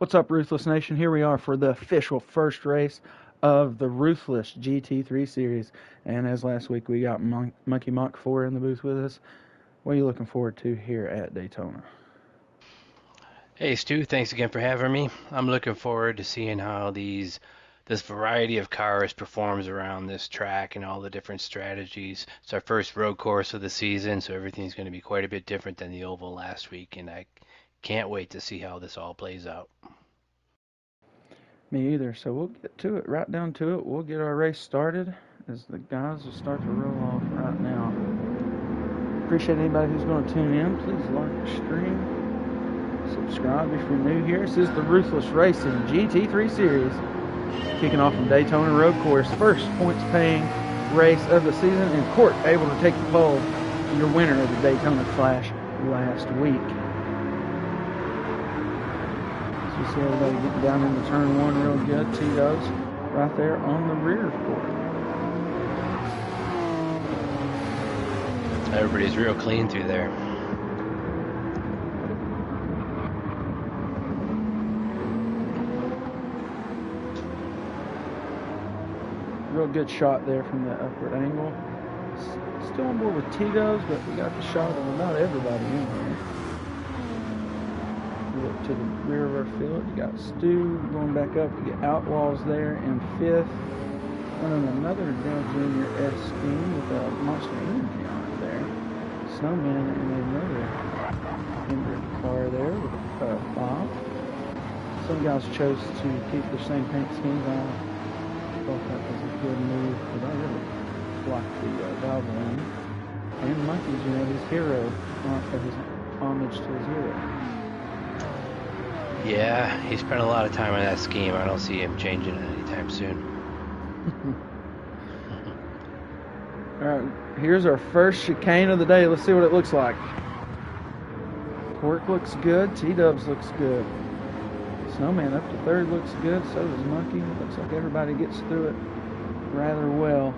What's up, Ruthless Nation? Here we are for the official first race of the Ruthless GT3 series. And as last week, we got Monkey Mach 4 in the booth with us. What are you looking forward to here at Daytona? Hey Stu, thanks again for having me. I'm looking forward to seeing how this variety of cars performs around this track and all the different strategies. It's our first road course of the season, so everything's going to be quite a bit different than the oval last week, and I can't wait to see how this all plays out. Me either. So we'll get to it, right down to it. We'll get our race started as the guys will start to roll off right now. Appreciate anybody who's going to tune in. Please like the stream. Subscribe if you're new here. This is the Ruthless Racing GT3 series. Kicking off from Daytona Road Course. First points paying race of the season. And Court able to take the pole. Your winner of the Daytona Clash last week. So you see everybody getting down into turn one real good. Tito's right there on the rear of Court. Everybody's real clean through there. Real good shot there from the upward angle. Still on board with Tito's, but we got the shot of about everybody in here. We look to the rear of our field. You got Stu going back up. You get Outlaws there in fifth. Running another Dale Jr. S scheme with a Monster Energy on it there. Snowman and another Hendrick car there with a Bob. Some guys chose to keep the same paint schemes on. I thought that was a good move, but I really like the Valvoline. And Monkey's, his hero, his homage to his hero. Yeah, he spent a lot of time on that scheme. I don't see him changing it anytime soon. Alright, here's our first chicane of the day. Let's see what it looks like. Quirk looks good. T-Dubs looks good. Snowman up to third looks good. So does Monkey. Looks like everybody gets through it rather well.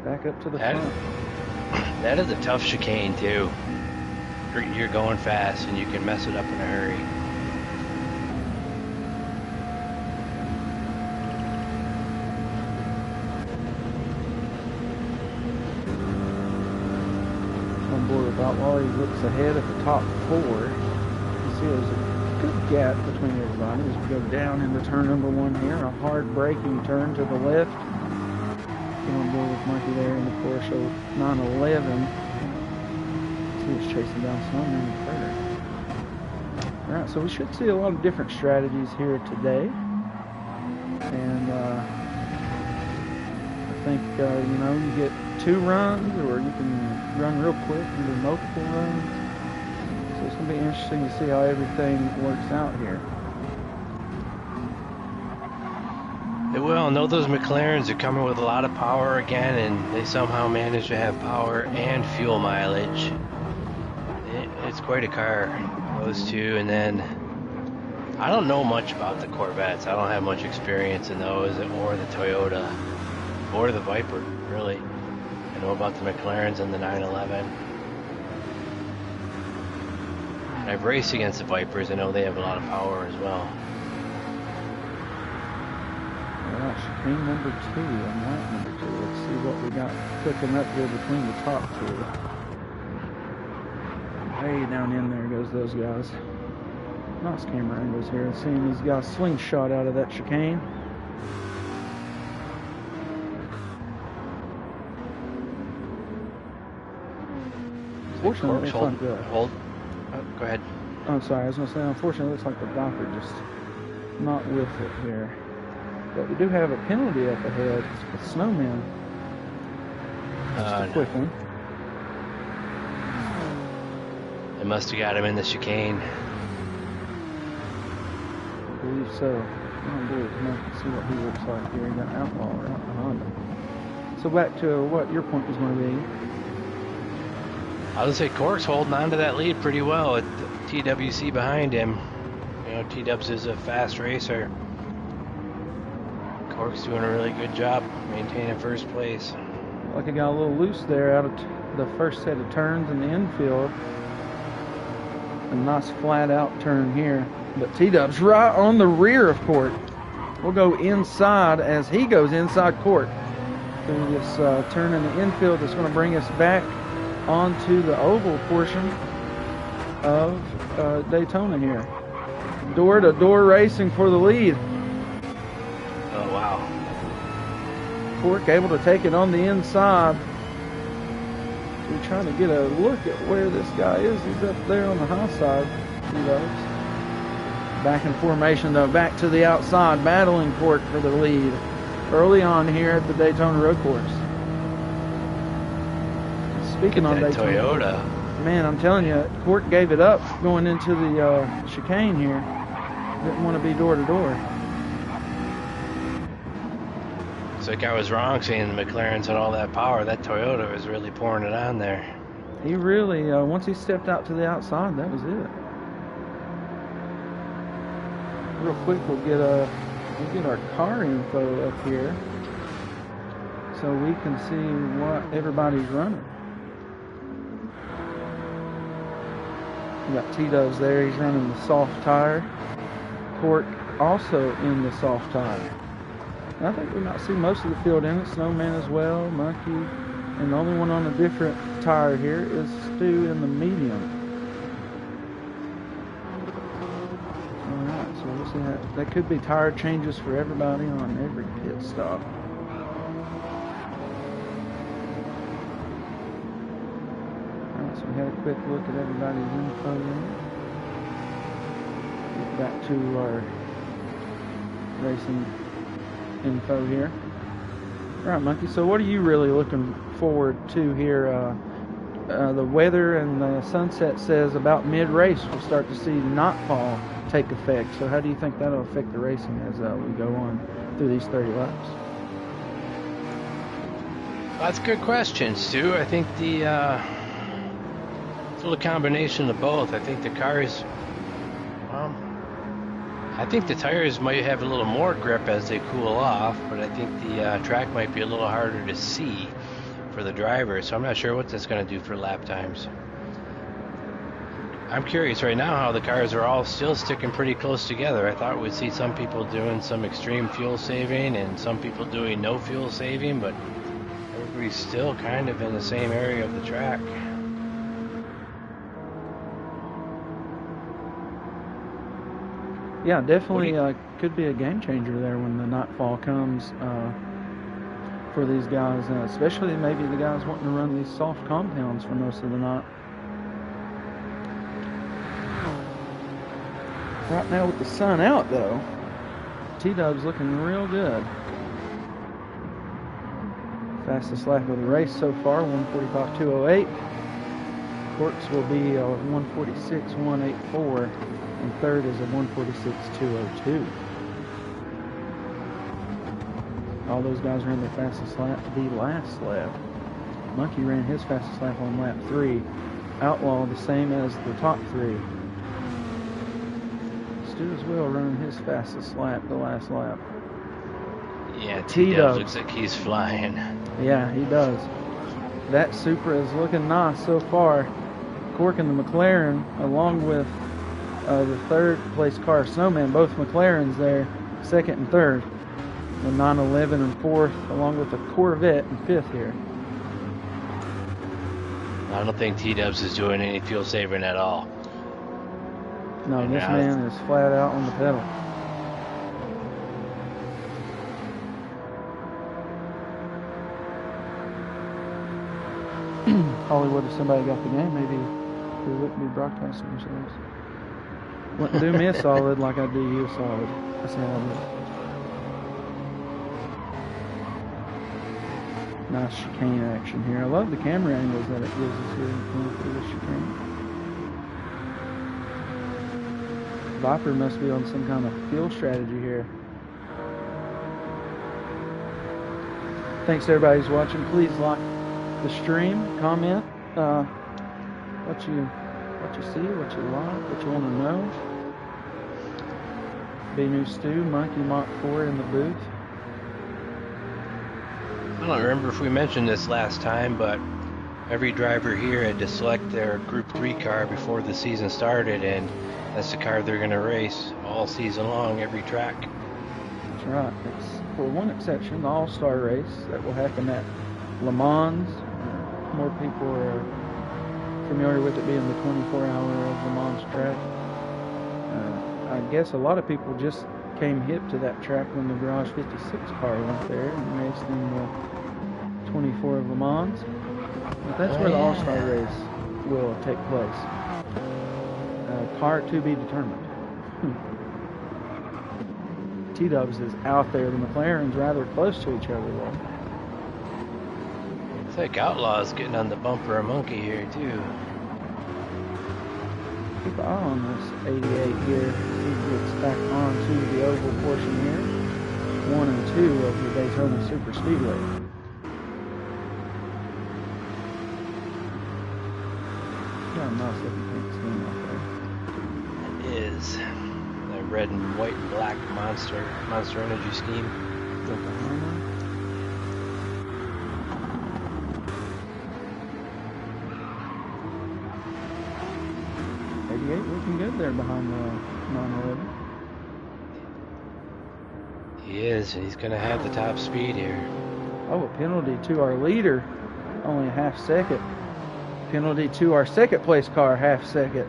Back up to the front. That is a tough chicane too. You're going fast and you can mess it up in a hurry. On board with Outlaw, he looks ahead at the top four. You see there's a good gap between everybody as we go down into turn number one here. A hard braking turn to the left. Get on board with Monkey there in the Porsche 911. He was chasing down Snowman in third. Alright, so we should see a lot of different strategies here today. And I think, you get 2 runs, or you can run real quick and do multiple runs. So it's going to be interesting to see how everything works out here. It will. I know those McLarens are coming with a lot of power again, and they somehow manage to have power and fuel mileage. It's quite a car, those two. And then I don't know much about the Corvettes. I don't have much experience in those, or the Toyota, or the Viper, really. I know about the McLarens and the 911. I've raced against the Vipers. I know they have a lot of power as well. Alright, chicane number 2 and lap number 2. Let's see what we got cooking up here between the top two. Way down in there goes those guys. Nice camera angles here. Seeing these guys slingshot out of that chicane. Unfortunately, it looks like go ahead. I'm sorry, I was going to say, unfortunately, it looks like the Viper just not with it here. But we do have a penalty up ahead with Snowman. Just a quick one. They must have got him in the chicane. I believe so. I'm going to see what he looks like here. He got Outlaw right behind him. So back to what your point was going to be. I would say Cork's holding on to that lead pretty well with TWC behind him. T-Dubs is a fast racer. Cork's doing a really good job maintaining first place. Like it got a little loose there out of the first set of turns in the infield. A nice flat out turn here. But T-Dub's right on the rear of Court. We'll go inside as he goes inside Court through this turn in the infield that's going to bring us back onto the oval portion of Daytona here. Door-to-door racing for the lead. Oh, wow. Cork able to take it on the inside. We're trying to get a look at where this guy is. He's up there on the high side. He does. Back in formation though, back to the outside, battling Cork for the lead early on here at the Daytona Road Course. Speaking on Daytona, Toyota. man, I'm telling you, Cork gave it up going into the chicane here. Didn't want to be door to door. It's like I was wrong saying the McLarens had all that power. That Toyota was really pouring it on there. He really, once he stepped out to the outside, that was it. Real quick, we'll get our car info up here so we can see what everybody's running. We got T-Dubs there. He's running the soft tire. Cork also in the soft tire. I think we might see most of the field in it. Snowman as well, Monkey, and the only one on a different tire here is Stu in the medium. All right, so we'll see that could be tire changes for everybody on every pit stop. All right, so we had a quick look at everybody's info there. Get back to our racing info here. All right, Monkey, so what are you really looking forward to here? The weather and the sunset says about mid-race we'll start to see nightfall take effect. So how do you think that'll affect the racing as we go on through these 30 laps? That's a good question, Stu. I think it's a little combination of both. I think the cars, I think the tires might have a little more grip as they cool off, but I think the track might be a little harder to see for the drivers, so I'm not sure what that's going to do for lap times. I'm curious right now how the cars are all still sticking pretty close together. I thought we'd see some people doing some extreme fuel saving and some people doing no fuel saving, but everybody's still kind of in the same area of the track. Yeah, definitely could be a game changer there when the nightfall comes for these guys, especially maybe the guys wanting to run these soft compounds for most of the night. Right now with the sun out though, T-Dub's looking real good. Fastest lap of the race so far, 1:45.208. Corks will be 1:46.184. And third is a 1:46.202. All those guys ran their fastest lap the last lap. Monkey ran his fastest lap on lap 3. Outlaw the same as the top 3. Stu as well running his fastest lap the last lap. Yeah, T-Dubs looks like he's flying. Yeah, he does. That Supra is looking nice so far. Cork and the McLaren, along with the third place car, Snowman, both McLarens there, second and third. The 911 in fourth, along with the Corvette in fifth here. I don't think T-Dubs is doing any fuel saving at all. No, this man is flat out on the pedal. Hollywood, if somebody got the game, maybe we wouldn't be broadcasting ourselves. Wouldn't do me a solid like I do you a solid. That's how I do. Nice chicane action here. I love the camera angles that it gives us here through the chicane. Viper must be on some kind of fuel strategy here. Thanks to everybody who's watching. Please like the stream, comment what you see, what you like, what you want to know. Be New Stu, Monkey Mach 4 in the booth. I don't remember if we mentioned this last time, but I every driver here had to select their Group 3 car before the season started, and that's the car they're going to race all season long, every track. That's right. It's for one exception, the All-Star race that will happen at Le Mans. More people are familiar with it being the 24-hour of Le Mans track. I guess a lot of people just came hip to that track when the Garage 56 car went there and raced in the 24 of Le Mans. But that's where the All-Star race will take place. Car to be determined. T-Dubs is out there. The McLaren's rather close to each other though. It's like Outlaw's getting on the bumper of Monkey here too. Keep an eye on this 88 here. He gets back onto the oval portion here. 1 and 2 of the Daytona Super Speedway. Got a nice looking paint scheme out there. It is. The red and white and black Monster Energy scheme. Oklahoma. 88 looking good there behind the 911. He is, and he's going to have the top speed here. Oh, a penalty to our leader. Only a half second. Penalty to our second place car, half second.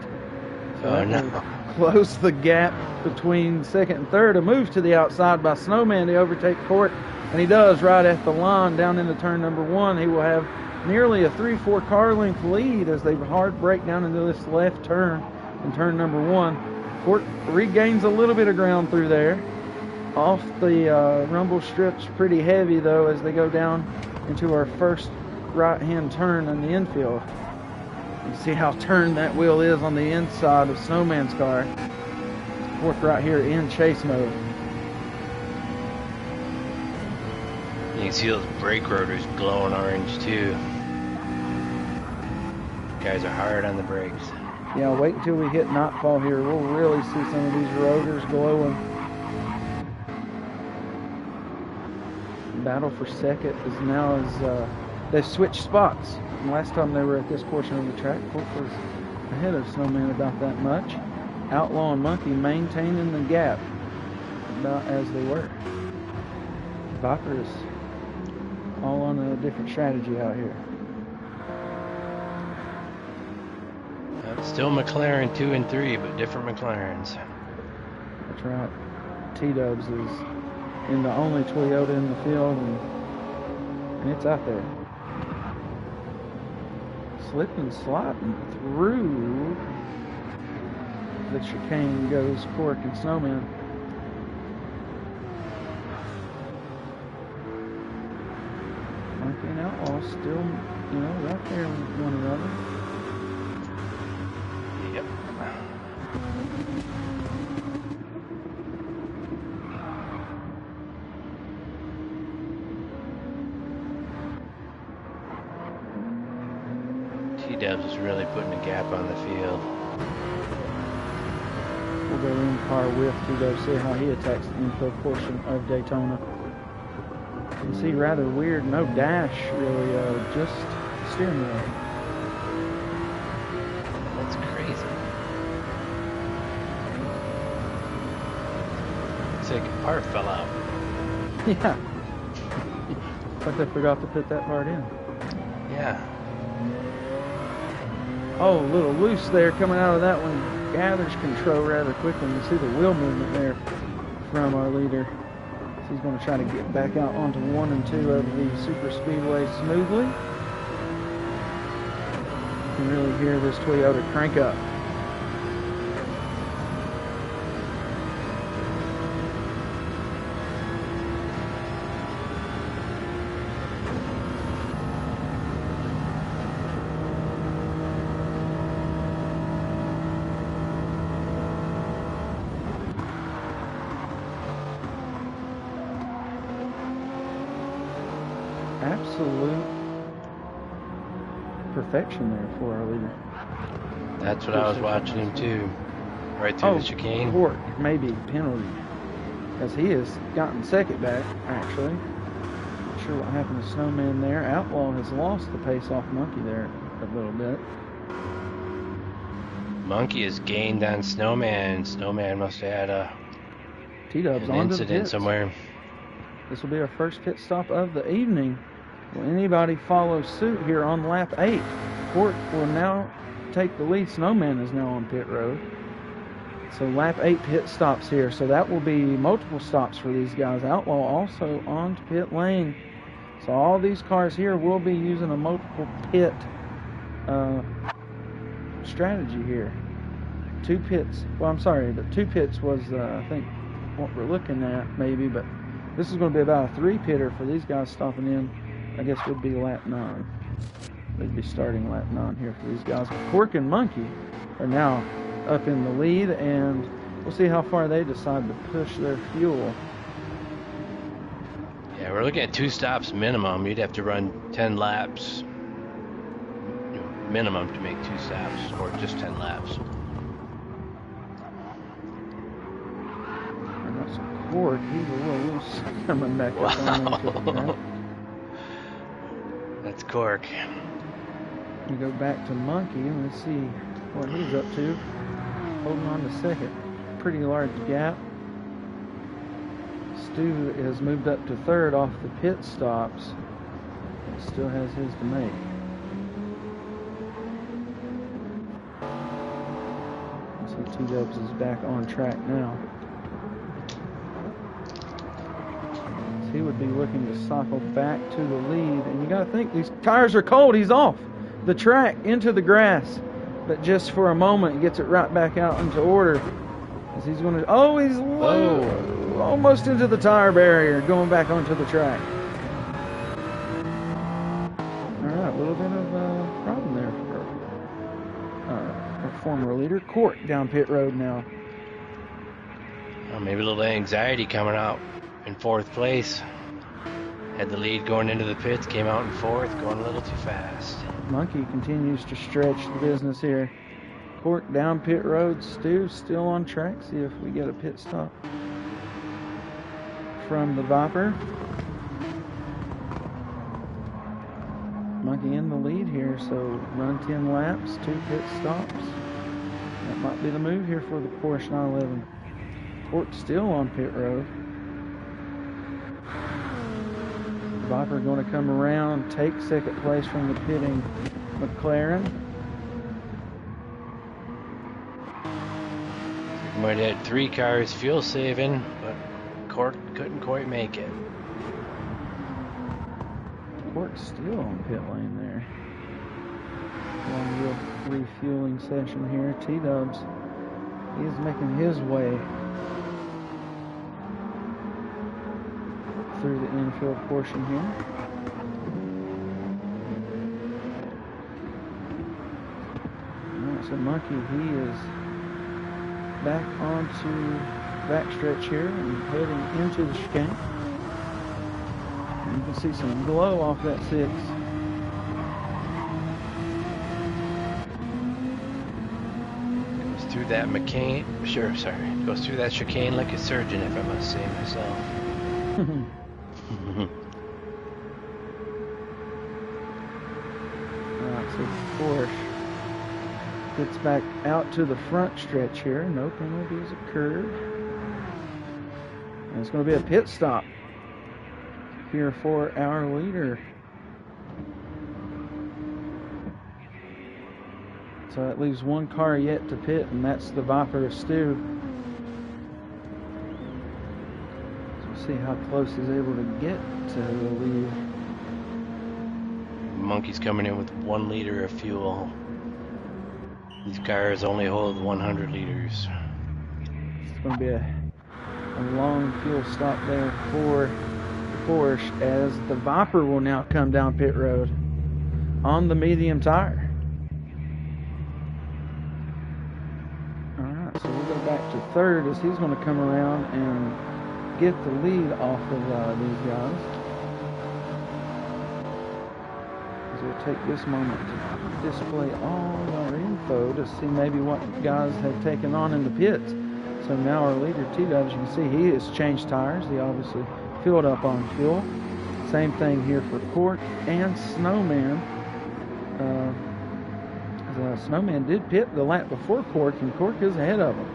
So Oh no. Close the gap between second and third. A move to the outside by Snowman to overtake Court. And he does right at the line down into turn number 1. He will have nearly a 3-4 car length lead as they hard brake down into this left turn in turn number 1. Court regains a little bit of ground through there. Off the rumble strips pretty heavy though as they go down into our first right-hand turn in the infield. You see how turned that wheel is on the inside of Snowman's car. Court right here in chase mode. You can see those brake rotors glowing orange too. Guys are hard on the brakes. Yeah, wait until we hit nightfall here. We'll really see some of these rotors glowing. Battle for second is now as they've switched spots. And last time they were at this portion of the track, Court was ahead of Snowman about that much. Outlaw and Monkey maintaining the gap about as they were. Viper is all on a different strategy out here. Still McLaren 2 and 3, but different McLarens. That's right. T-Dubs is in the only Toyota in the field, and it's out there. Slipping, sliding through the chicane goes Cork and Snowman. Monkey and Outlaw still, right there with one another. Yep. T-Dubs is really putting a gap on the field. We'll go in car with T-Dubs, see how he attacks the info portion of Daytona. You can see rather weird, no dash really, just steering wheel. That's crazy. Looks like a part fell out. Yeah. But they forgot to put that part in. Yeah. Oh, a little loose there coming out of that one. Gathers control rather quickly. You see the wheel movement there from our leader. So he's going to try to get back out onto 1 and 2 of the super speedway smoothly. You can really hear this Toyota crank up. Absolute perfection there for our leader. That's what I was watching him too. Right through the chicane. Court, maybe penalty. Because he has gotten second back, actually. sure what happened to Snowman there. Outlaw has lost the pace off Monkey there a little bit. Monkey has gained on Snowman. Snowman must have had T-Dubs an onto the incident pits. somewhere. This will be our first pit stop of the evening. Will anybody follow suit here on lap 8? Court will now take the lead. Snowman is now on pit road. So lap 8 pit stops here. So that will be multiple stops for these guys. Outlaw also on to pit lane. So all these cars here will be using a multiple pit strategy here. 2 pits. Well, I'm sorry, the 2 pits was I think what we're looking at maybe, but this is going to be about a 3-pitter for these guys stopping in. I guess would be lap 9. They'd be starting lap 9 here for these guys. Cork and Monkey are now up in the lead, and we'll see how far they decide to push their fuel. Yeah, we're looking at 2 stops minimum. You'd have to run 10 laps minimum to make 2 stops, or just 10 laps. And that's Cork. He's a little loose coming back up on the track. That's Cork. We go back to Monkey and let's see what he's up to. Holding on to second. Pretty large gap. Stu has moved up to third off the pit stops. Still has his to make. So T-Dubs is back on track now. So he would be looking to cycle back to the lead. And you got to think, these tires are cold. He's off the track into the grass. But just for a moment, he gets it right back out into order. As he's going to, oh, he's low, almost into the tire barrier, going back onto the track. All right, a little bit of a problem there for our former leader. Court down pit road now. Well, maybe a little anxiety coming out in 4th place. Had the lead going into the pits, came out in 4th, going a little too fast. Monkey continues to stretch the business here. Court down pit road. Stu still on track. See if we get a pit stop from the Viper. Monkey in the lead here, so run 10 laps, 2 pit stops. That might be the move here for the Porsche 911. Court still on pit road. Viper going to come around, take second place from the pitting McLaren. We might have had 3 cars fuel saving, but Court couldn't quite make it. Court's still on pit lane there. Long refueling session here. T-Dubs, he is making his way through the infield portion here. Alright, so Monkey, he is back onto backstretch here and heading into the chicane. And you can see some glow off that 6. Goes through that goes through that chicane like a surgeon, if I must say myself. Alright, so Porsche gets back out to the front stretch here. No penalties occurred. And it's going to be a pit stop here for our leader. So that leaves 1 car yet to pit, and that's the Viper of Stu. So we'll see how close he's able to get to the lead. Monkey's coming in with 1 liter of fuel. These cars only hold 100 liters. It's going to be a long fuel stop there for the Porsche, as the Viper will now come down pit road on the medium tire. Alright, so we'll go back to third as he's going to come around and get the lead off of these guys. So we'll take this moment to display all our info to see maybe what guys have taken on in the pits. So now our leader, T-Dubs, you can see he has changed tires. He obviously filled up on fuel. Same thing here for Cork and Snowman. The Snowman did pit the lap before Cork, and Cork is ahead of him.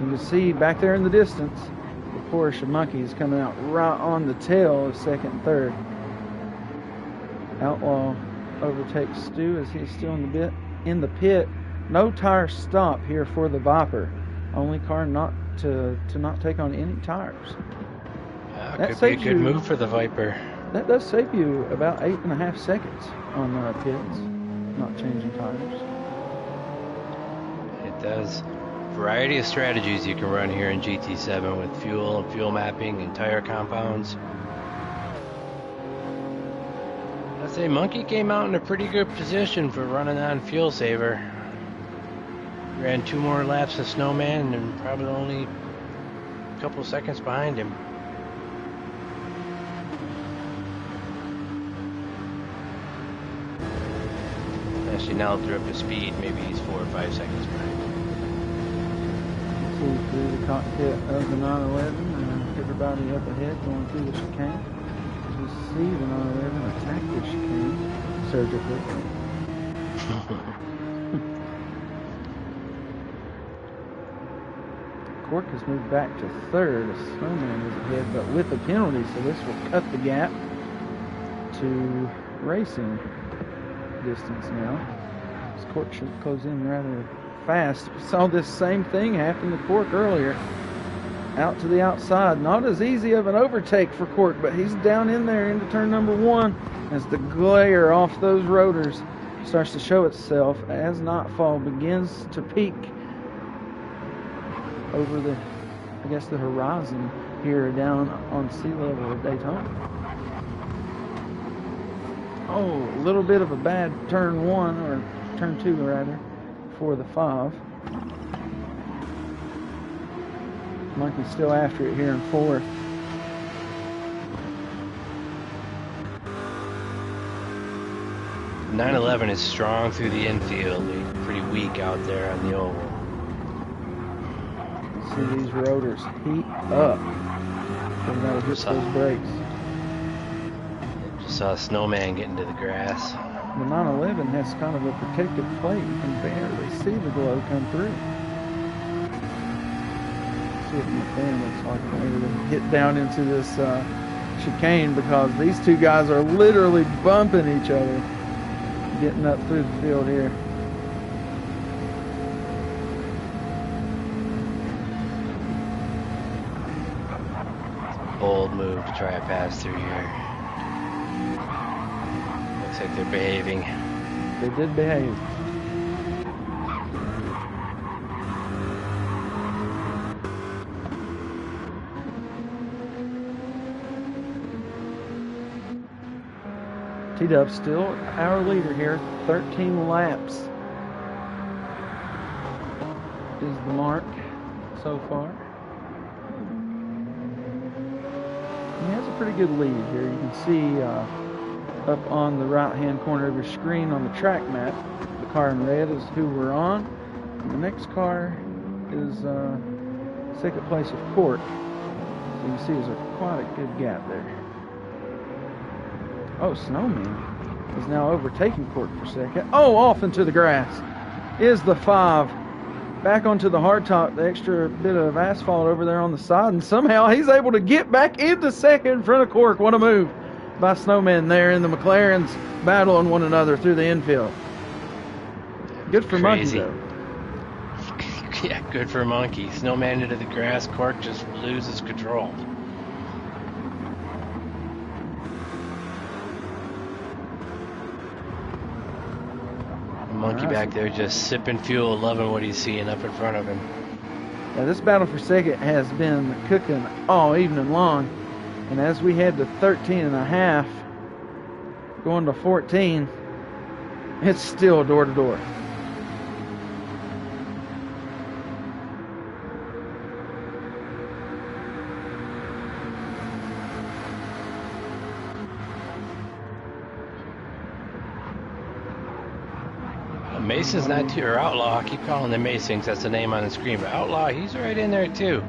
You can see back there in the distance, the Porsche monkey is coming out right on the tail of second and third. Outlaw overtakes Stu as he's still in the pit. No tire stop here for the Viper. Only car not to not take on any tires. That could be a good move for the Viper. That does save you about 8.5 seconds on pits, not changing tires. It does. Variety of strategies you can run here in GT7 with fuel and fuel mapping and tire compounds. I'd say Monkey came out in a pretty good position for running on fuel saver. Ran 2 more laps of Snowman and probably only a couple seconds behind him. Actually, now through up to speed, maybe he's 4 or 5 seconds behind. See through the cockpit of the 911, everybody up ahead going through the chicane. You see the 911 attack the chicane surgically. Cork has moved back to third. The Snowman is ahead, but with a penalty, so this will cut the gap to racing distance now. This Cork should close in rather fast. We saw this same thing happen to Cork earlier. Out to the outside. Not as easy of an overtake for Cork, but he's down in there into turn number 1 as the glare off those rotors starts to show itself as nightfall begins to peak over the, I guess, the horizon here down on sea level of Daytona. Oh, a little bit of a bad turn 1, or turn 2 rather, for the 5. Monkey's still after it here in 4th. The 911 is strong through the infield. They're pretty weak out there on the oval. See these rotors heat up. So we gotta hit those brakes. Just saw a Snowman get into the grass. The 911 has kind of a protective plate. You can barely see the glow come through. See what the fan looks like whenever they hit down into this chicane, because these two guys are literally bumping each other getting up through the field here. Bold move to try a pass through here. Looks like they're behaving. They did behave. T-Dub still our leader here. 13 laps is the mark so far. He has a pretty good lead here. You can see up on the right-hand corner of your screen on the track map, the car in red is who we're on. And the next car is second place of Cork. So you can see there's quite a good gap there. Oh, Snowman is now overtaking Cork for second. Oh, off into the grass is the 5. Back onto the hardtop, the extra bit of asphalt over there on the side, and somehow he's able to get back into second in front of Cork. What a move by Snowman there, and the McLarens battling one another through the infield. Good for Monkey, though. Yeah, good for Monkey. Snowman into the grass, Cork just loses control. Monkey back there just sipping fuel, loving what he's seeing up in front of him. Yeah, this battle for second has been cooking all evening long. And as we head to 13.5, going to 14, it's still door to door. Mason's not too, or Outlaw, I keep calling them Masons, that's the name on the screen, but Outlaw, he's right in there too.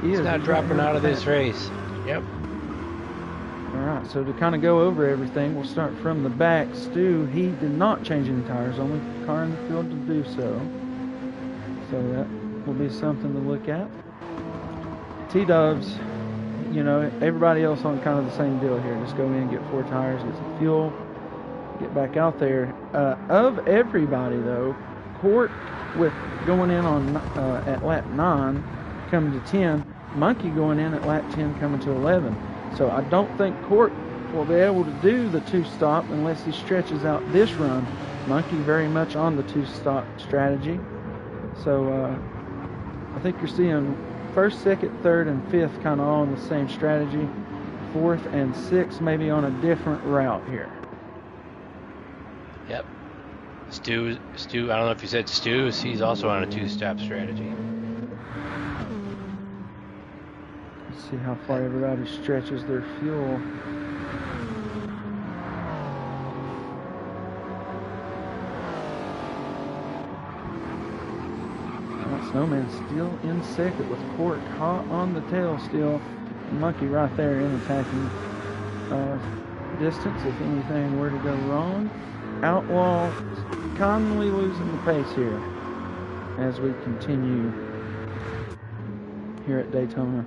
He's not dropping out of this race. Yep. Alright, So to kind of go over everything, we'll start from the back. Stu, he did not change any tires, only car in the field to do so. So that will be something to look at. T-Dubs, you know, everybody else on kind of the same deal here. Just go in, get 4 tires, get some fuel, get back out there. Of everybody, though, Court with going in on at lap 9, coming to 10. Monkey going in at lap 10, coming to 11. So I don't think Court will be able to do the 2-stop unless he stretches out this run. Monkey very much on the 2-stop strategy. So I think you're seeing 1st, 2nd, 3rd, and 5th kind of all on the same strategy. 4th and 6th maybe on a different route here. Yep. Stu, I don't know if you said Stu, he's also on a 2-stop strategy. Let's see how far everybody stretches their fuel. Snowman still in 2nd with Court hot on the tail still. Monkey right there in attacking distance if anything were to go wrong. Outlaw commonly losing the pace here as we continue here at Daytona.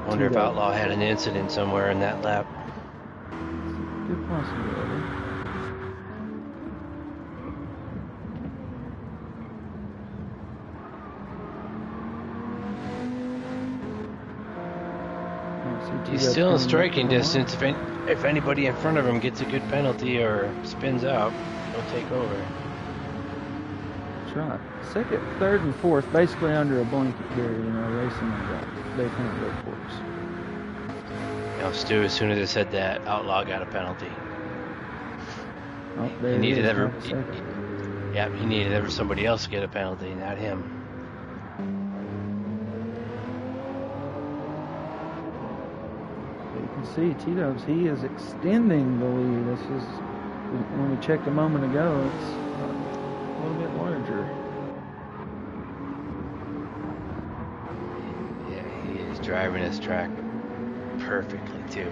Wonder if Outlaw had an incident somewhere in that lap. Good possibility. He's still in striking distance. If anybody in front of him gets a good penalty or spins out, he'll take over. That's right. 2nd, 3rd, and 4th, basically under a blanket here, you know, racing the Daytona Road Course. You know, Stu, as soon as I said that, Outlaw got a penalty. Oh, there he needed he needed somebody else to get a penalty, not him. See, T-Dubs, he is extending the lead. This is, when we checked a moment ago, it's a little bit larger. Yeah, he is driving his track perfectly, too.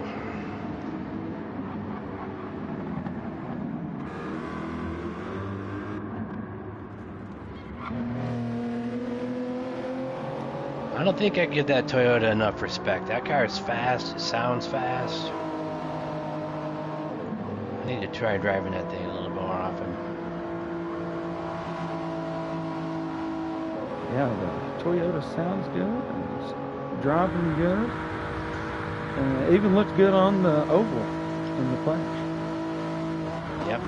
I don't think I give that Toyota enough respect. That car is fast, it sounds fast. I need to try driving that thing a little more often. Yeah, the Toyota sounds good, and it's driving good, and it even looked good on the oval in the flash. Yep.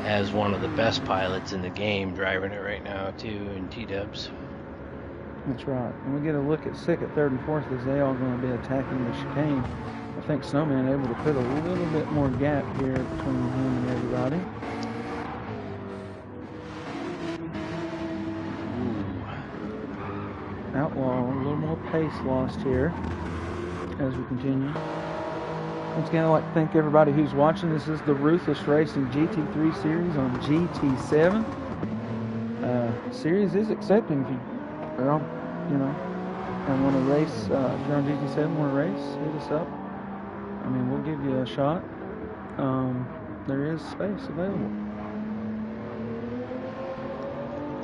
Has one of the best pilots in the game driving it right now too in T-Dubs. That's right. And we get a look at 2nd, 3rd, and 4th as they all going to be attacking the chicane. I think Snowman able to put a little bit more gap here between him and everybody. Ooh. Outlaw, a little more pace lost here as we continue. Once again, I'd like to thank everybody who's watching. This is the Ruthless Racing GT3 series on GT7. Series is accepting if you are on, you know, and want to race. If you're on GT7, want to race, hit us up. I mean, we'll give you a shot. There is space available.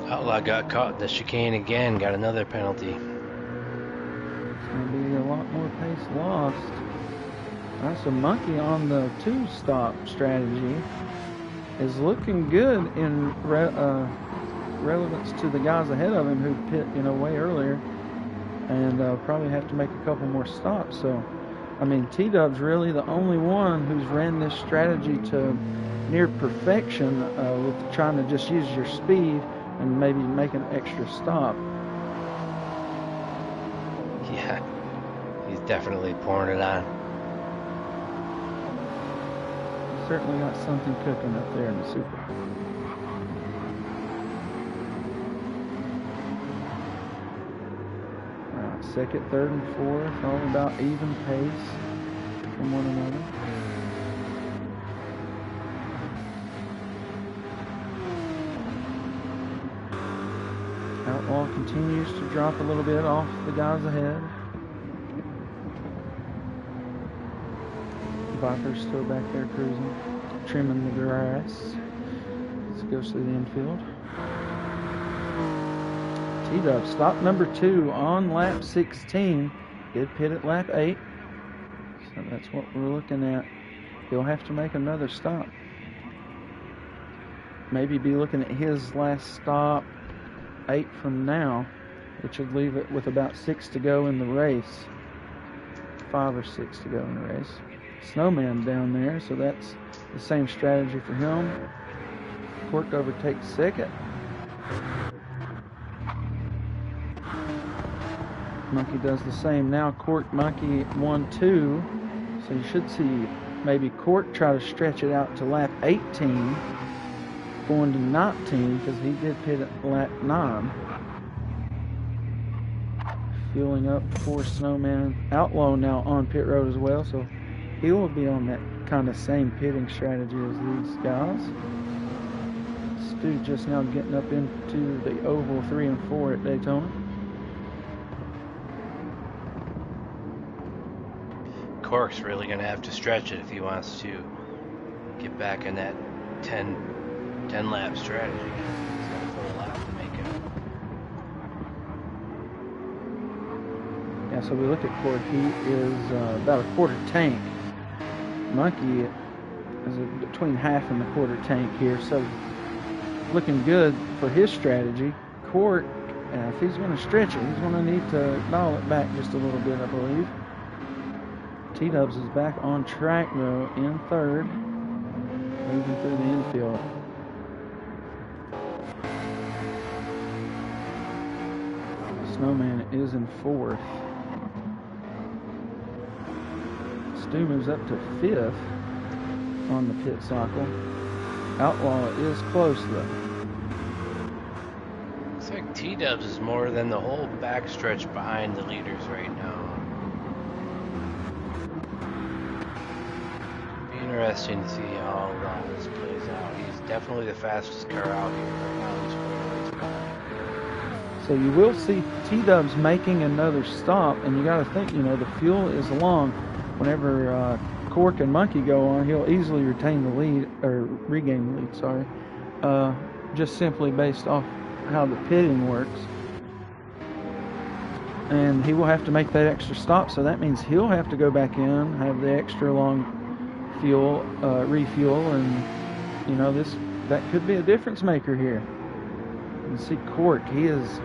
Outlaw got caught in the chicane again, got another penalty. It's going to be a lot more pace lost. That's a Monkey on the 2-stop strategy. Is looking good in relevance to the guys ahead of him who pit, you know, way earlier, and probably have to make a couple more stops. So, I mean, T-Dub's really the only one who's ran this strategy to near perfection with trying to just use your speed and maybe make an extra stop. Yeah, he's definitely pouring it on. Certainly got something cooking up there in the Super. Right, 2nd, 3rd, and 4th, all about even pace from one another. Outlaw continues to drop a little bit off the guys ahead. Viper's still back there cruising, trimming the grass. Let's go through the infield. T-Dub, stop number 2 on lap 16. Did pit at lap 8. So that's what we're looking at. He'll have to make another stop. Maybe be looking at his last stop 8 from now, which would leave it with about 6 to go in the race. 5 or 6 to go in the race. Snowman down there, so that's the same strategy for him. Cork overtakes second. Monkey does the same now. Cork, Monkey 1-2. So you should see maybe Cork try to stretch it out to lap 18, going to 19 because he did pit at lap 9. Fueling up for Snowman. Outlaw now on pit road as well, so he will be on that kind of same pitting strategy as these guys. Stu just now getting up into the oval 3 and 4 at Daytona. Cork's really going to have to stretch it if he wants to get back in that 10 lap strategy. He's got a full lap to make it. Yeah, so we look at Cork. He is about a quarter tank. Monkey is between half and a quarter tank here, so looking good for his strategy. Cork, if he's going to stretch it, he's going to need to dial it back just a little bit, I believe. T-Dubs is back on track, though, in third, moving through the infield. Snowman is in fourth. Stu moves up to 5th on the pit cycle. Outlaw is close, though. Looks like T-Dubs is more than the whole backstretch behind the leaders right now. Interesting to see how this plays out. He's definitely the fastest car out here right now. He's quite a ways behind. So you will see T-Dubs making another stop, and you got to think, the fuel is long. Whenever Cork and Monkey go on, he'll easily retain the lead, or regain the lead, sorry, just simply based off how the pitting works. And he will have to make that extra stop, so that means he'll have to go back in, have the extra long fuel, refuel, and that could be a difference maker here. You can see Cork, he is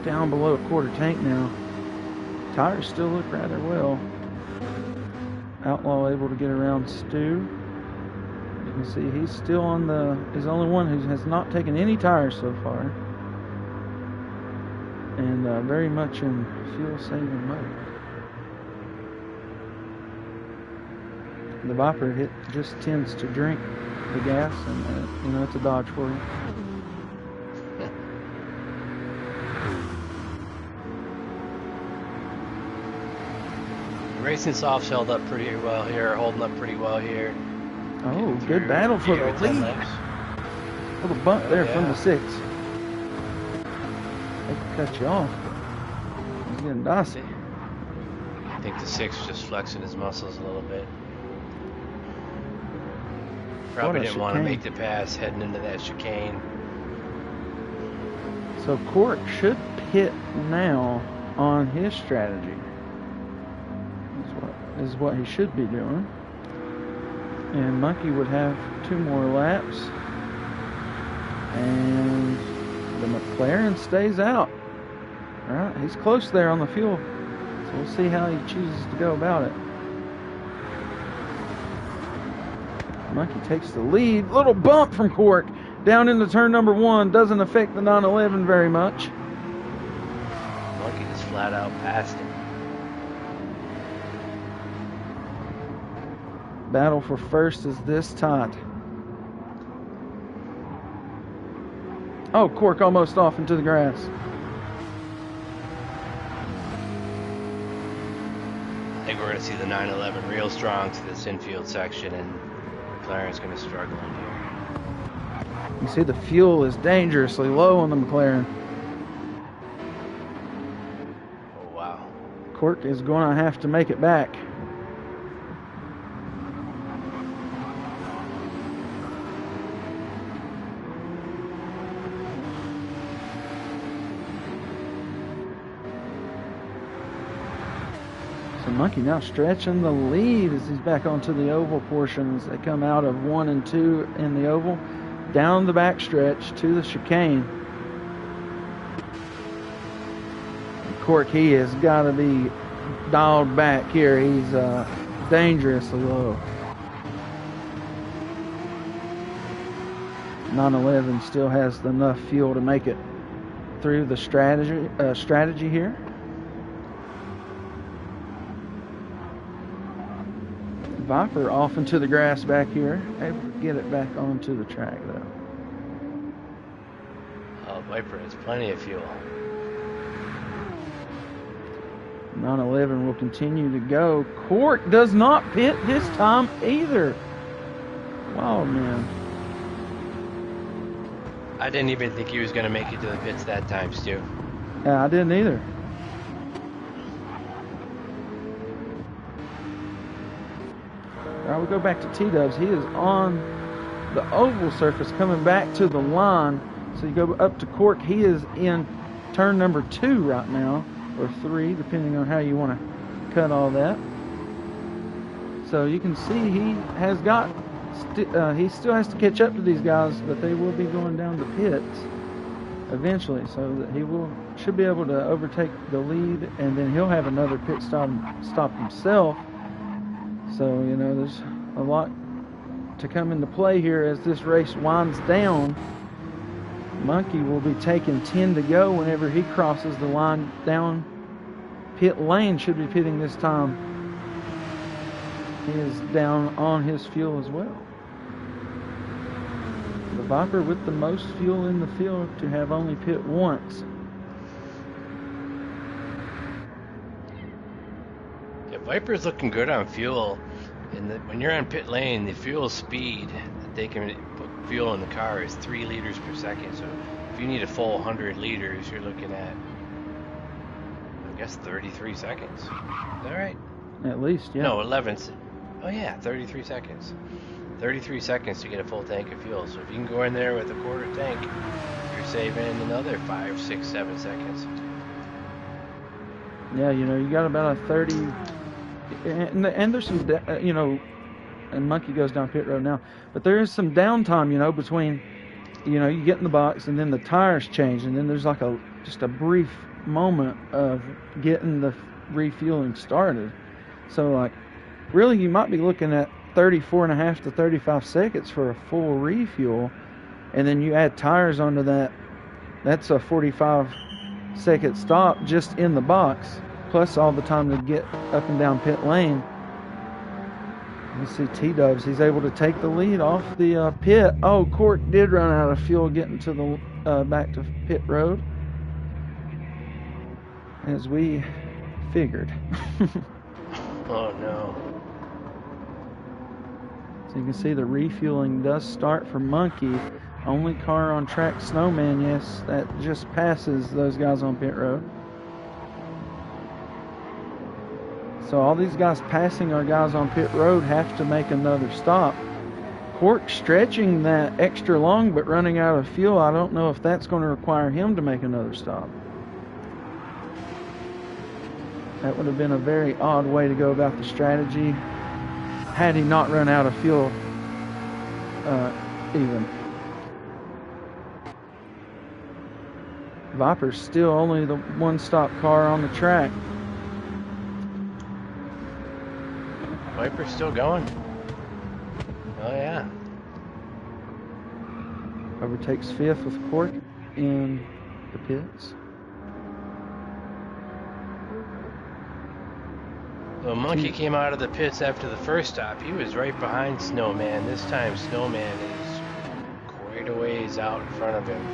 down below a quarter tank now. Tires still look rather well. Outlaw able to get around Stu. You can see he's still on he's the only one who has not taken any tires so far. And very much in fuel saving mode. The Viper just tends to drink the gas, and it's a Dodge for you. Racing Soft's held up pretty well here, holding up pretty well here. Oh, good battle for the lead. Little bump there from the 6. They can cut you off. He's getting dicey. I think the 6 is just flexing his muscles a little bit. Probably didn't want to make the pass heading into that chicane. So Cork should pit now on his strategy. Is what he should be doing. And Monkey would have 2 more laps. And the McLaren stays out. All right, he's close there on the fuel. So we'll see how he chooses to go about it. Monkey takes the lead. Little bump from Cork down into turn number 1. Doesn't affect the 911 very much. Monkey just flat out passed him. Battle for first is this tight. Oh, Cork almost off into the grass. I think we're going to see the 911 real strong to this infield section, and McLaren's going to struggle in here. You see the fuel is dangerously low on the McLaren. Cork is going to have to make it back. So Monkey now stretching the lead as he's back onto the oval portion as they come out of 1 and 2 in the oval, down the back stretch to the chicane. Cork, he has got to be dialed back here. He's dangerously low. 911 still has enough fuel to make it through the strategy here. Viper off into the grass back here, able to get it back onto the track though. Oh, Viper has plenty of fuel. 911 will continue to go. Cork does not pit this time either. Wow, man. I didn't even think he was going to make it to the pits that time, Stu. Yeah, I didn't either. All right, we go back to T-Dubs. He is on the oval surface coming back to the line. So you go up to Cork. He is in turn number 2 right now, or 3, depending on how you want to cut all that. So you can see he has got, he still has to catch up to these guys, but they will be going down the pits eventually. So that he should be able to overtake the lead, and then he'll have another pit stop himself. So, you know, there's a lot to come into play here as this race winds down. Monkey will be taking 10 to go whenever he crosses the line down pit lane. Should be pitting this time. He is down on his fuel as well. The Viper with the most fuel in the field to have only pit once. Yeah, Viper's looking good on fuel. And when you're on pit lane, the fuel speed that they can put fuel in the car is 3 liters per second. So if you need a full 100 liters, you're looking at, I guess, 33 seconds. Is that right? At least, yeah. No, 11. Oh yeah, 33 seconds. 33 seconds to get a full tank of fuel. So if you can go in there with a quarter tank, you're saving another 5, 6, 7 seconds. Yeah, you know, you got about a 30, and there's some, you know, and Monkey goes down pit road now, but there is some downtime, you know, between, you know, you get in the box and then the tires change, and then there's like just a brief moment of getting the refueling started. So like, really you might be looking at 34.5 to 35 seconds for a full refuel, and then you add tires onto that, that's a 45-second stop just in the box, plus all the time to get up and down pit lane. You see T-Dubs, he's able to take the lead off the pit. Oh, Cork did run out of fuel getting to the back to pit road, as we figured. Oh no. So you can see the refueling does start for Monkey. Only car on track, Snowman, yes, that just passes those guys on pit road. So all these guys passing our guys on pit road have to make another stop. Cork stretching that extra long but running out of fuel. I don't know if that's going to require him to make another stop. That would have been a very odd way to go about the strategy had he not run out of fuel even. Viper's still only the one-stop car on the track. Viper's still going. Oh yeah. Overtakes 5th with Cork in the pits. So Monkey came out of the pits after the first stop. He was right behind Snowman. This time Snowman is quite a ways out in front of him.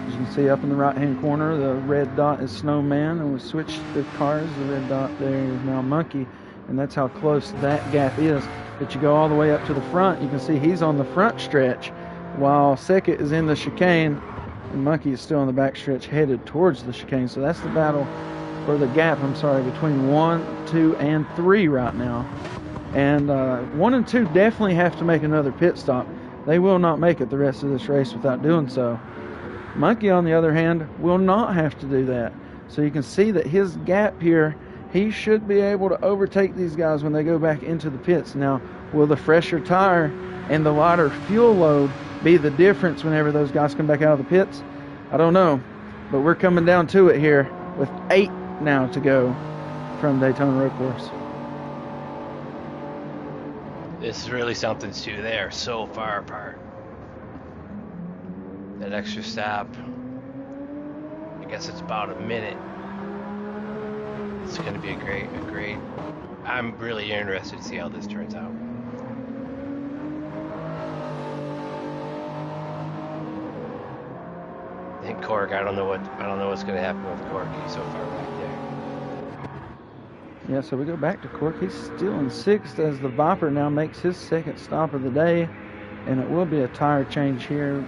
As you can see up in the right-hand corner, the red dot is Snowman, and we switched the cars. The red dot there is now Monkey, and that's how close that gap is. But you go all the way up to the front, you can see he's on the front stretch, while second is in the chicane, and Monkey is still on the back stretch headed towards the chicane. So that's the battle or the gap, I'm sorry, between 1, 2, and 3 right now. And 1 and 2 definitely have to make another pit stop. They will not make it the rest of this race without doing so. Monkey, on the other hand, will not have to do that. So you can see that his gap here, he should be able to overtake these guys when they go back into the pits. Now, will the fresher tire and the lighter fuel load be the difference whenever those guys come back out of the pits? I don't know, but we're coming down to it here with 8 now to go from Daytona Road Course. This is really something, Stu. They are so far apart. That extra stop, I guess it's about a minute. It's going to be a great. I'm really interested to see how this turns out. I think Cork. I don't know what's going to happen with Cork. He's so far back there. Yeah, so we go back to Cork. He's still in 6th as the Viper now makes his 2nd stop of the day, and it will be a tire change here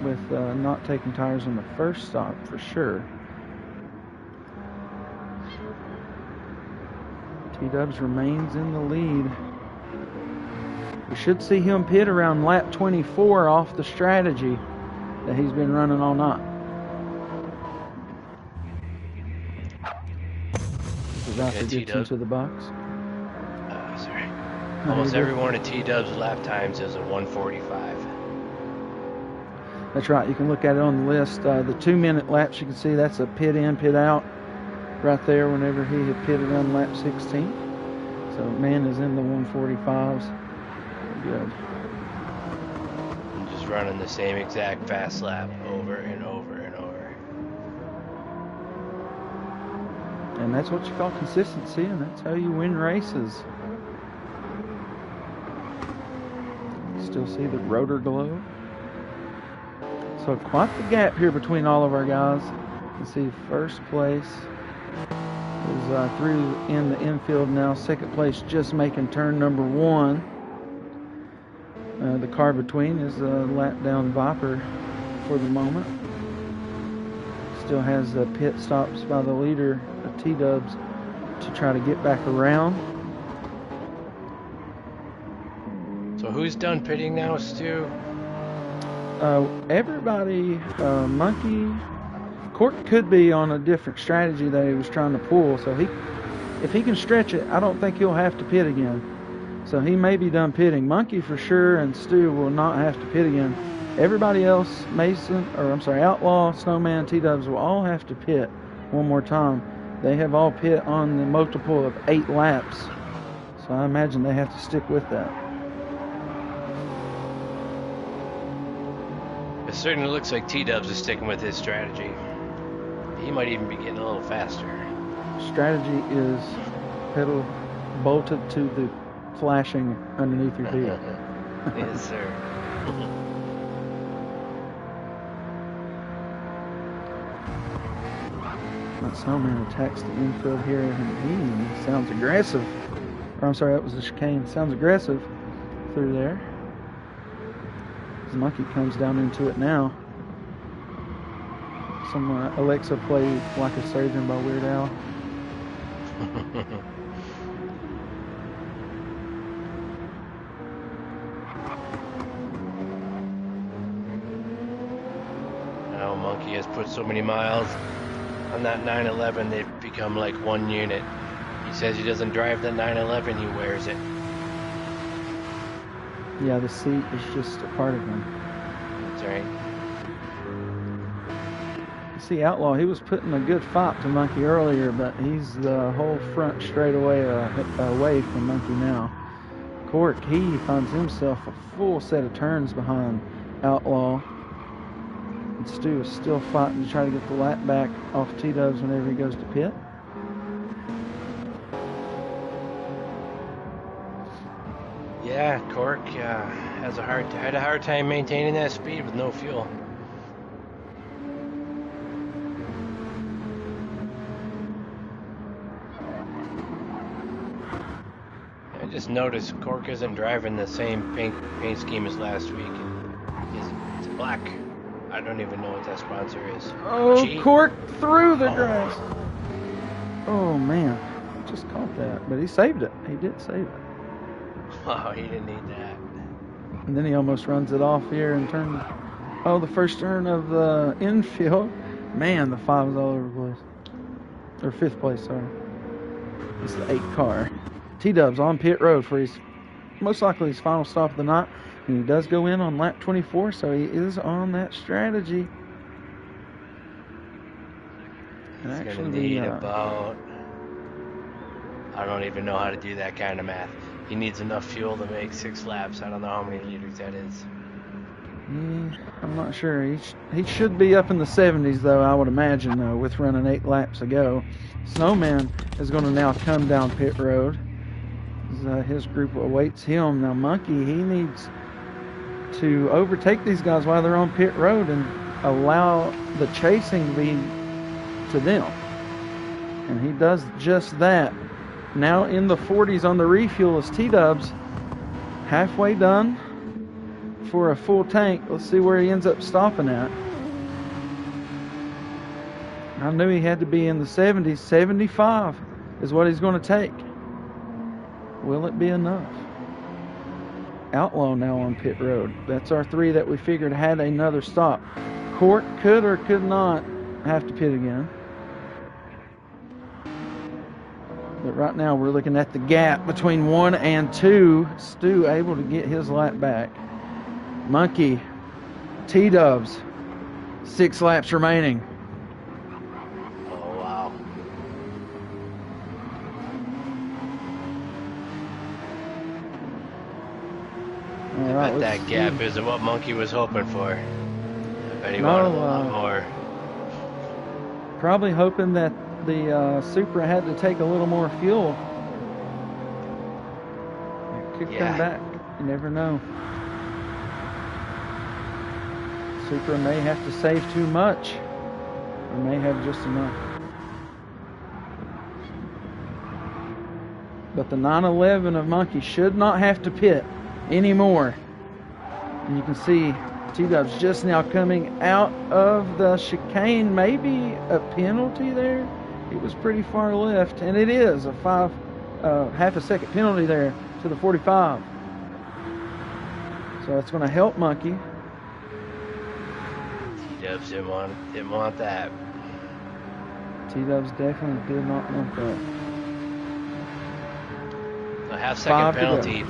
with not taking tires on the first stop for sure. T-Dubs remains in the lead. We should see him pit around lap 24 off the strategy that he's been running all night. Viper gets into the box. Sorry. Almost every one of T-Dub's lap times is a 1:45. That's right. You can look at it on the list. The 2-minute laps, you can see that's a pit in, pit out right there whenever he had pitted on lap 16. So man is in the 145s. Good. I'm just running the same exact fast lap over and over and over. And that's what you call consistency, and that's how you win races. Still see the rotor glow. So quite the gap here between all of our guys. You can see first place is through in the infield now. Second place just making turn number 1. The car between is a lap down Viper for the moment. Still has pit stops by the leader of T-Dubs to try to get back around. So who's done pitting now, Stu? Everybody, Monkey, Court could be on a different strategy that he was trying to pull. So if he can stretch it, I don't think he'll have to pit again. So he may be done pitting. Monkey for sure, and Stu will not have to pit again. Everybody else, Outlaw, Snowman, T-Dubs will all have to pit one more time. They have all pit on the multiple of 8 laps. So I imagine they have to stick with that. It certainly looks like T-Dubs is sticking with his strategy. He might even be getting a little faster. Strategy is pedal bolted to the flashing underneath your feet. Yes, sir. That Snowman attacks the infield here, and he sounds aggressive. Or I'm sorry, that was the chicane. Sounds aggressive through there. As Monkey comes down into it now. Some Alexa played Like a Surgeon by Weird Al. Now Monkey has put so many miles on that 911, they've become like one unit. He says he doesn't drive that 911, he wears it. Yeah, the seat is just a part of him. That's right. You see Outlaw, he was putting a good fight to Monkey earlier, but he's the whole front straight away from Monkey now. Cork, he finds himself a full set of turns behind Outlaw. And Stu is still fighting to try to get the lap back off T-Dubs whenever he goes to pit. Yeah, Cork had a hard time maintaining that speed with no fuel. I just noticed Cork isn't driving the same paint scheme as last week. It's black. I don't even know what that sponsor is. Oh, G? Cork through the grass. Oh man, just caught that, but he saved it. He did save it. Oh, he didn't need that. And then he almost runs it off here and turns. Oh, the first turn of the infield. Man, the 5 is all over the place. Or 5th place, sorry. It's the 8 car. T-Dub's on pit road for his, most likely his final stop of the night. And he does go in on lap 24, so he is on that strategy. He's going to need about, I don't even know how to do that kind of math. He needs enough fuel to make 6 laps. I don't know how many liters that is. I'm not sure. He should be up in the 70s, though, I would imagine, with running 8 laps ago. Snowman is going to now come down pit road. His group awaits him. Now, Monkey, he needs to overtake these guys while they're on pit road and allow the chasing to be to them. And he does just that. Now in the 40s on the refuel is T-Dubs. Halfway done for a full tank. Let's see where he ends up stopping at. I knew he had to be in the 70s. 75 is what he's going to take. Will it be enough? Outlaw now on pit road. That's our 3 that we figured had another stop. Court could or could not have to pit again. But right now we're looking at the gap between 1 and 2. Stu able to get his lap back. Monkey, T-Dubs, 6 laps remaining. Oh, wow. I bet that gap isn't what Monkey was hoping for. I bet he wanted a lot more. Probably hoping that the Supra had to take a little more fuel. It could come back. You never know. Supra may have to save too much, or may have just enough. But the 911 of Monkey should not have to pit anymore. And you can see T-Dub's just now coming out of the chicane. Maybe a penalty there. It was pretty far left, and it is a half a second penalty there to the 45. So it's going to help Monkey. T-Dubs didn't want that. T-Dubs definitely did not want that. A half-second penalty,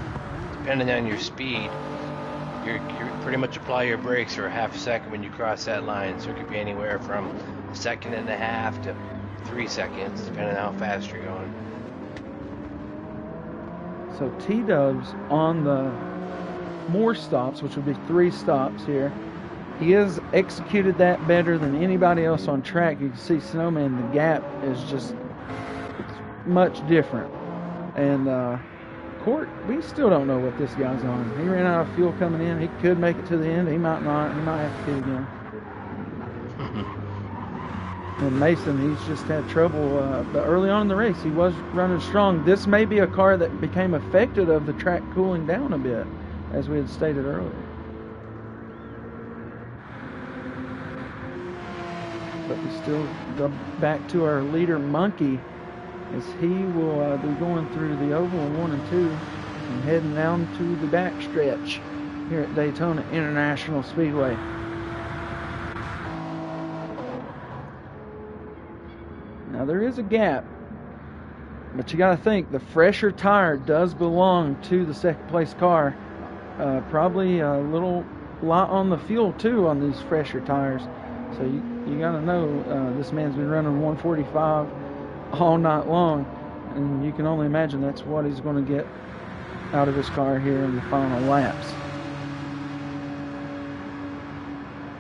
depending on your speed, you pretty much apply your brakes for a half a second when you cross that line. So it could be anywhere from 1.5 seconds to 3 seconds, depending on how fast you're going. So T-Dubs on the more stops, which would be 3 stops here, he has executed that better than anybody else on track. You can see Snowman, the gap is just much different. And Court, we still don't know what this guy's on. He ran out of fuel coming in. He could make it to the end. He might not. He might have to pit again. And Mason, he's just had trouble. But early on in the race, he was running strong. This may be a car that became affected of the track cooling down a bit, as we had stated earlier. But we still go back to our leader, Monkey, as he will be going through the oval in 1 and 2 and heading down to the back stretch here at Daytona International Speedway. Now there is a gap, but you got to think the fresher tire does belong to the second place car. Probably a little lot on the fuel too on these fresher tires. So you got to know this man's been running 145 all night long, and you can only imagine that's what he's going to get out of his car here in the final laps.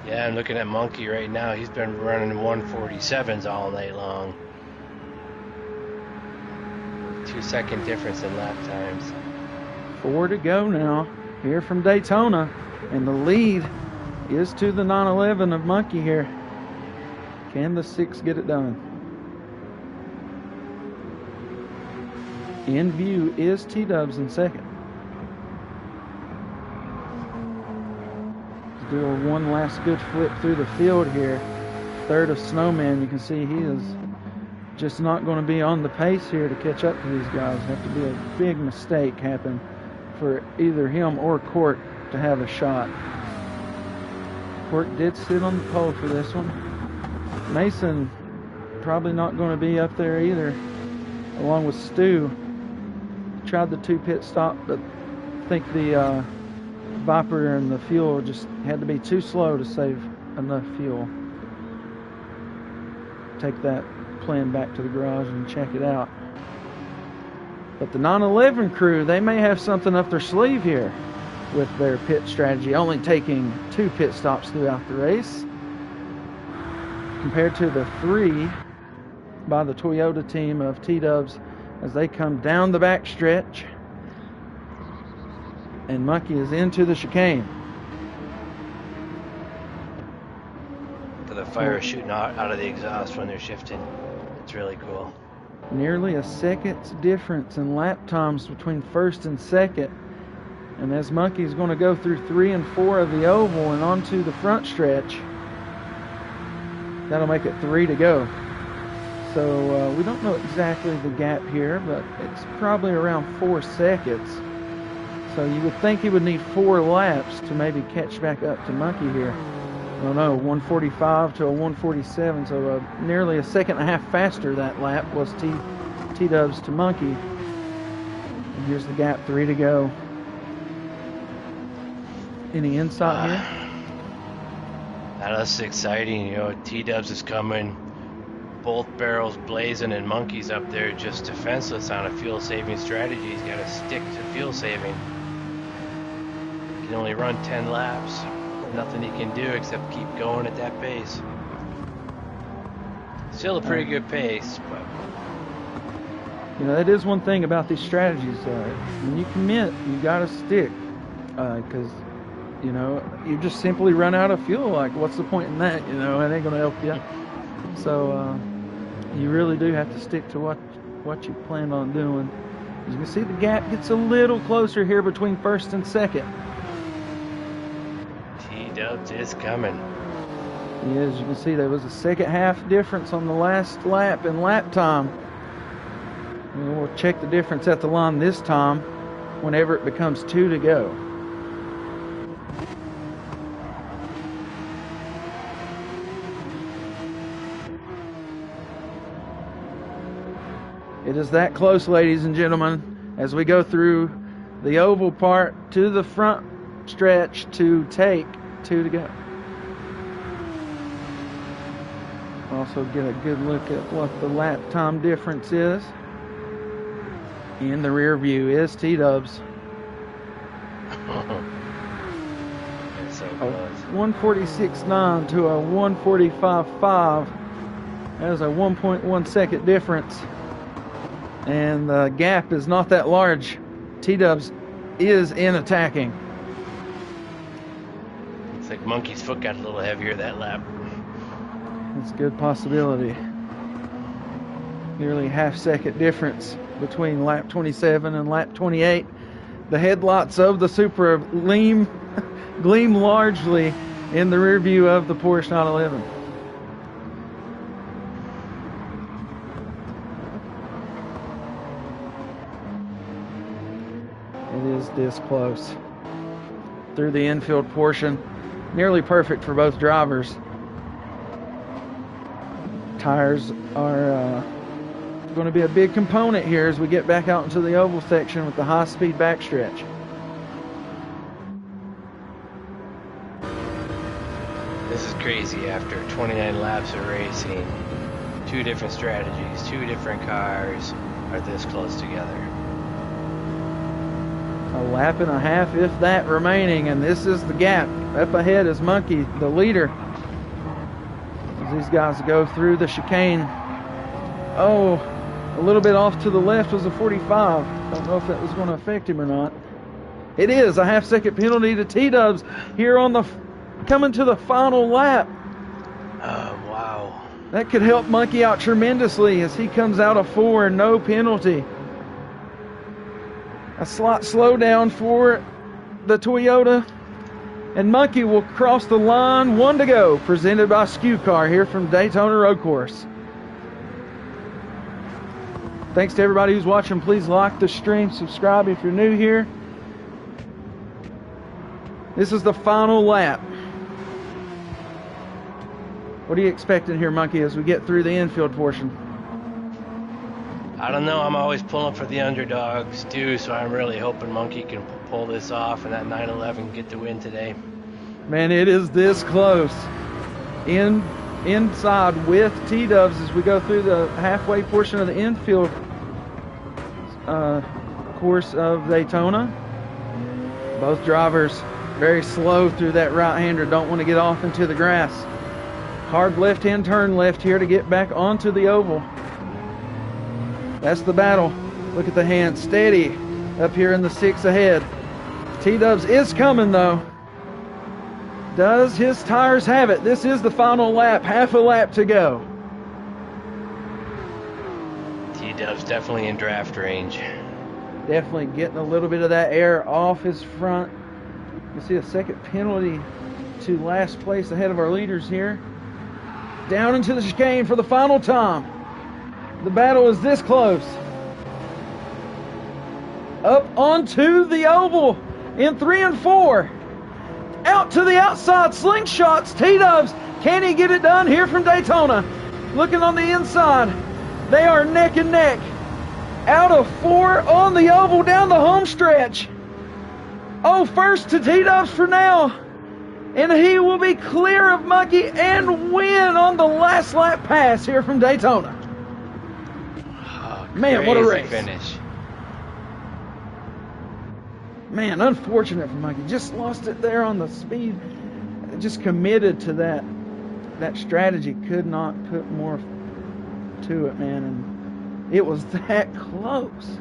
Yeah, I'm looking at Monkey right now. He's been running 147s all night long. 2-second difference in lap times. 4 to go now here from Daytona, and the lead is to the 911 of Monkey here. Can the 6 get it done? In view is T-Dubs in second. Do one last good flip through the field here. Third of Snowman. You can see he is just not going to be on the pace here to catch up to these guys. Have to be a big mistake happen for either him or Court to have a shot. Court did sit on the pole for this one. Mason probably not going to be up there either, along with Stu. Tried the 2 pit stop, but I think the Viper and the fuel just had to be too slow to save enough fuel. Take that plan back to the garage and check it out. But the 911 crew, they may have something up their sleeve here with their pit strategy, only taking 2 pit stops throughout the race compared to the 3 by the Toyota team of T-Dubs as they come down the back stretch, and Monkey is into the chicane. For the fire shooting out of the exhaust when they're shifting. It's really cool. Nearly a second's difference in lap times between first and second. And as Monkey's going to go through 3 and 4 of the oval and onto the front stretch, that'll make it 3 to go. So we don't know exactly the gap here, but it's probably around 4 seconds. So you would think he would need 4 laps to maybe catch back up to Monkey here. I don't know, 145 to a 147, so nearly a second and a half faster that lap was T-Dubs to Monkey. And here's the gap, 3 to go. Any insight here? That's exciting. You know, T-Dubs is coming, both barrels blazing, and Monkey's up there just defenseless on a fuel-saving strategy. He's got to stick to fuel saving. He can only run 10 laps. Nothing he can do except keep going at that pace. Still a pretty good pace, but you know, that is one thing about these strategies. When you commit, you gotta stick, because you know you just simply run out of fuel. Like, what's the point in that? You know, it ain't gonna help you. So you really do have to stick to what you plan on doing. As you can see, the gap gets a little closer here between first and second. T-Dubs is coming. Yeah, as you can see, there was a second half difference on the last lap in lap time. And we'll check the difference at the line this time whenever it becomes 2 to go. It is that close, ladies and gentlemen, as we go through the oval part to the front stretch to take 2 to go. Also get a good look at what the lap time difference is. In the rear view is T-Dubs. It's so close. 146.9 to a 145.5. That is a 1.1 second difference. And the gap is not that large. T-Dubs is in attacking. Looks like Monkey's foot got a little heavier that lap. It's a good possibility. Nearly half-second difference between lap 27 and lap 28. The headlights of the Supra gleam largely in the rear view of the Porsche 911. It is this close. Through the infield portion. Nearly perfect for both drivers. Tires are going to be a big component here as we get back out into the oval section with the high-speed backstretch. This is crazy after 29 laps of racing. 2 different strategies, 2 different cars are this close together. A lap and a half, if that, remaining, and this is the gap. Up ahead is Monkey, the leader. As these guys go through the chicane. Oh, a little bit off to the left was a 45. Don't know if that was going to affect him or not. It is a half-second penalty to T-Dubs here on the coming to the final lap. Oh, wow. That could help Monkey out tremendously as he comes out of 4 and no penalty. A slight slowdown for the Toyota. And Monkey will cross the line. 1 to go. Presented by Skew Car here from Daytona Road Course. Thanks to everybody who's watching. Please like the stream, subscribe if you're new here. This is the final lap. What are you expecting here, Monkey, as we get through the infield portion? I don't know. I'm always pulling for the underdogs too, so I'm really hoping Monkey can pull this off and that 911 get the win today. Man, it is this close. Inside with T-Dubs as we go through the halfway portion of the infield course of Daytona. Both drivers very slow through that right-hander. Don't want to get off into the grass. Hard left-hand turn left here to get back onto the oval. That's the battle. Look at the hand. Steady up here in the 6 ahead. T-Dubs is coming though. Does his tires have it? This is the final lap. Half a lap to go. T-Dubs definitely in draft range. Definitely getting a little bit of that air off his front. You see a second penalty to last place ahead of our leaders here. Down into the chicane for the final time. The battle is this close. Up onto the oval in 3 and 4. Out to the outside, slingshots. T-Dubs, can he get it done here from Daytona? Looking on the inside, they are neck and neck. Out of 4 on the oval down the home stretch. Oh, first to T-Dubs for now. And he will be clear of Monkey and win on the last lap pass here from Daytona. Oh, man, what a race. Finish. Man, unfortunate for Monkey. Just lost it there on the speed. Just committed to that strategy. Could not put more to it, man. And it was that close.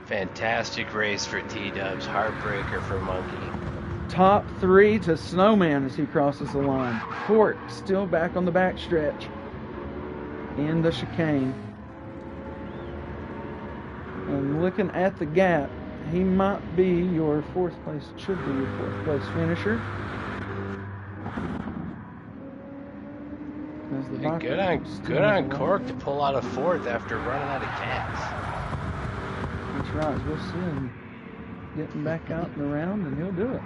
Fantastic race for T-Dubs. Heartbreaker for Monkey. Top 3 to Snowman as he crosses the line. Court still back on the back stretch in the chicane. And looking at the gap, he might be your 4th place, should be your 4th place finisher. Good on Cork to pull out a 4th after running out of gas. That's right. We'll see him getting back out and around, and he'll do it.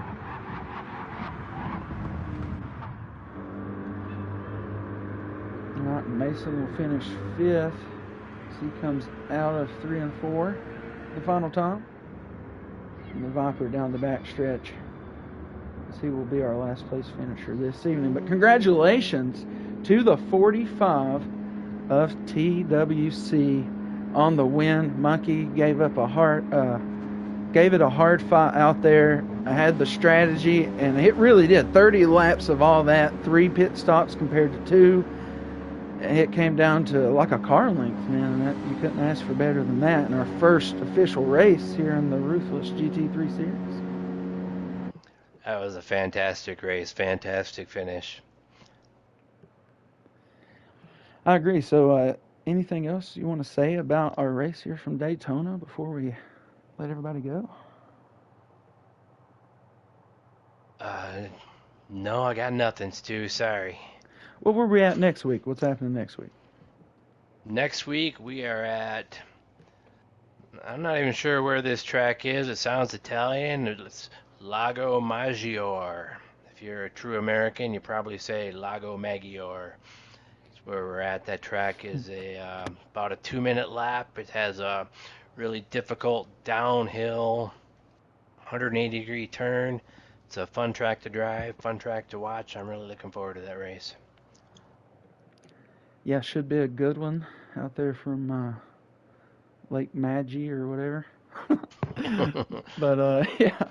All right, Mason will finish 5th as he comes out of 3 and 4 the final time. And the Viper down the back stretch as he will be our last place finisher this evening. But congratulations to the 45 of TWC on the win. Monkey gave it a hard fight out there. I had the strategy, and it really did. 30 laps of all that, 3 pit stops compared to 2. It came down to like a car length, man. You couldn't ask for better than that in our first official race here in the Ruthless GT3 series. That was a fantastic race, fantastic finish. I agree. So, anything else you want to say about our race here from Daytona before we let everybody go? No, I got nothing, Stu. Sorry. Well, where are we at next week? What's happening next week? Next week we are at, I'm not even sure where this track is. It sounds Italian. It's Lago Maggiore. If you're a true American, you probably say Lago Maggiore. That's where we're at. That track is about a 2-minute lap. It has a really difficult downhill 180-degree turn. It's a fun track to drive, fun track to watch. I'm really looking forward to that race. Yeah, should be a good one out there from Lake Maggi or whatever. But, yeah,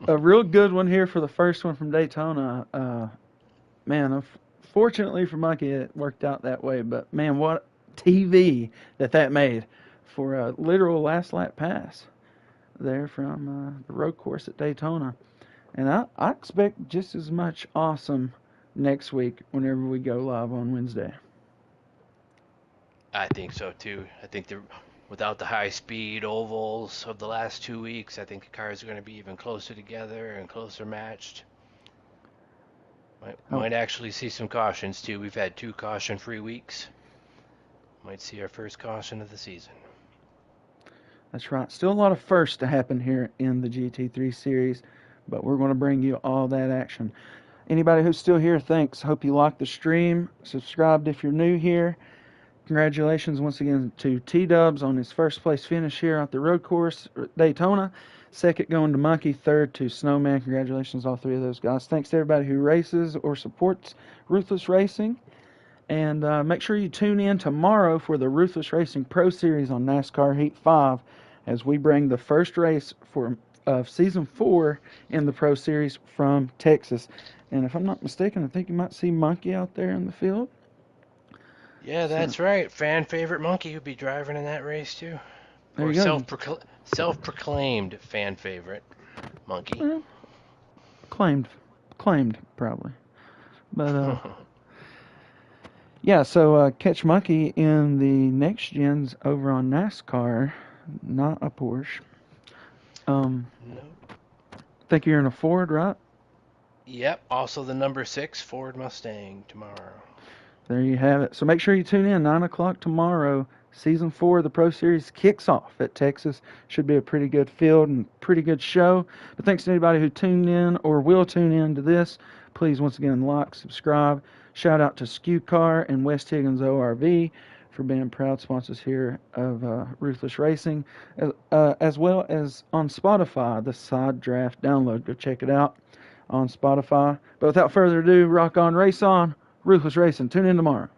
a real good one here for the first one from Daytona. Man, fortunately for Monkey, it worked out that way. But, man, what TV that made for a literal last lap pass there from the road course at Daytona. And I expect just as much awesome next week whenever we go live on Wednesday. I think so too. I think without the high-speed ovals of the last 2 weeks, I think the cars are going to be even closer together and closer matched. Might actually see some cautions too. We've had 2 caution-free weeks. Might see our first caution of the season. That's right. Still a lot of firsts to happen here in the GT3 series, but we're going to bring you all that action. Anybody who's still here, thanks. Hope you liked the stream. Subscribed if you're new here. Congratulations once again to T-Dubs on his first place finish here at the road course, Daytona. Second going to Monkey. Third to Snowman. Congratulations all three of those guys. Thanks to everybody who races or supports Ruthless Racing. And make sure you tune in tomorrow for the Ruthless Racing Pro Series on NASCAR Heat 5 as we bring the first race of Season 4 in the Pro Series from Texas. And if I'm not mistaken, I think you might see Monkey out there in the field. Yeah, that's right. Fan favorite Monkey who'd be driving in that race too. There Or you go. self-proclaimed fan favorite Monkey. Well, claimed probably. But yeah, so catch Monkey in the next gens over on NASCAR, not a Porsche. Nope. Think you're in a Ford, right? Yep. Also the number 6 Ford Mustang tomorrow. There you have it. So make sure you tune in 9 o'clock tomorrow. Season 4 of the Pro Series kicks off at Texas. Should be a pretty good field and pretty good show. But thanks to anybody who tuned in or will tune in to this. Please, once again, like, subscribe. Shout out to Skew Car and West Higgins ORV for being proud sponsors here of Ruthless Racing, as well as on Spotify, the Side Draft download. Go check it out on Spotify. But without further ado, rock on, race on, Ruthless Racing. Tune in tomorrow.